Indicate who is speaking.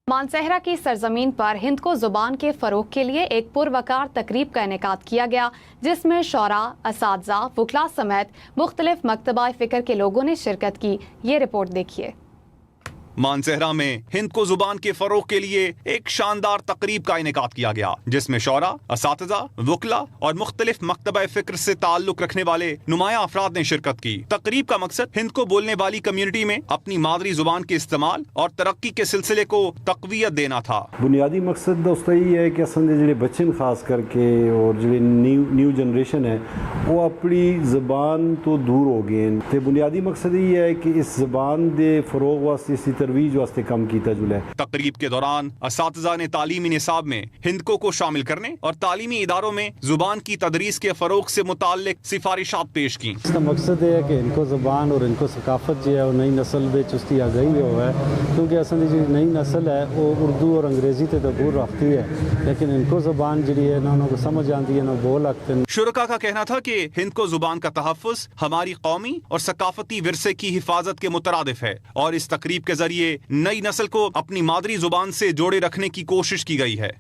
Speaker 1: मानसहरा की सरजमीन पर हिंद को जुबान के फरोग के लिए एक पुरवकार तकरीब का इनेकाद किया गया, जिसमें शौरा, असातिज़ा, वुकला समेत मुख्तलिफ मकतबा फ़िक्र के लोगों ने शिरकत की। ये रिपोर्ट देखिए।
Speaker 2: मानसहरा में हिंद को जुबान के फरोग के लिए एक शानदार तकरीब का इनेकाद किया गया, जिसमें शौरा, असातिज़ा, वुकला और मुख्तलिफ मकतबा फ़िक्र से ताल्लुक रखने वाले नुमाया अफराद ने शिरकत की। तकरीब का मकसद हिंद को बोलने वाली कम्युनिटी में अपनी मादरी जुबान के इस्तेमाल और तरक्की के सिलसिले को तक़वियत देना था।
Speaker 3: बुनियादी मकसद दोस्तों ये है कि असल जो बच्चे खास करके और जो न्यू जनरेशन है वो अपनी ज़बान तो दूर हो गए, तो बुनियादी मकसद ये है कि इस ज़बान दे फरोग वास्ते इसी तरवीज वास्ते कम कीता जुले।
Speaker 2: तकरीब के दौरान असातिज़ा ने तालीमी निसाब में हिंदको को शामिल करने और तालीमी इदारों में जुबान की तदरीस के फरोग से मुताल्लिक सिफारिशात पेश की।
Speaker 4: इसका मकसद है कि इनको ज़बान और इनको सकाफत जो है वो नई नस्ल में चुस्ती आगई हुआ है, क्योंकि असल जो नई नस्ल है वो उर्दू और अंग्रेज़ी तो दूर रखती है, लेकिन इनको ज़बान जी है ना उनको समझ आती है ना बोल सकते हैं।
Speaker 2: शुरका का कहना था कि हिंद को जुबान का तहफ़्फ़ुज़ हमारी कौमी और सकाफती विरसे की हिफाजत के मुतरादिफ है और इस तकरीब के जरिए नई नस्ल को अपनी मादरी जुबान से जोड़े रखने की कोशिश की गई है।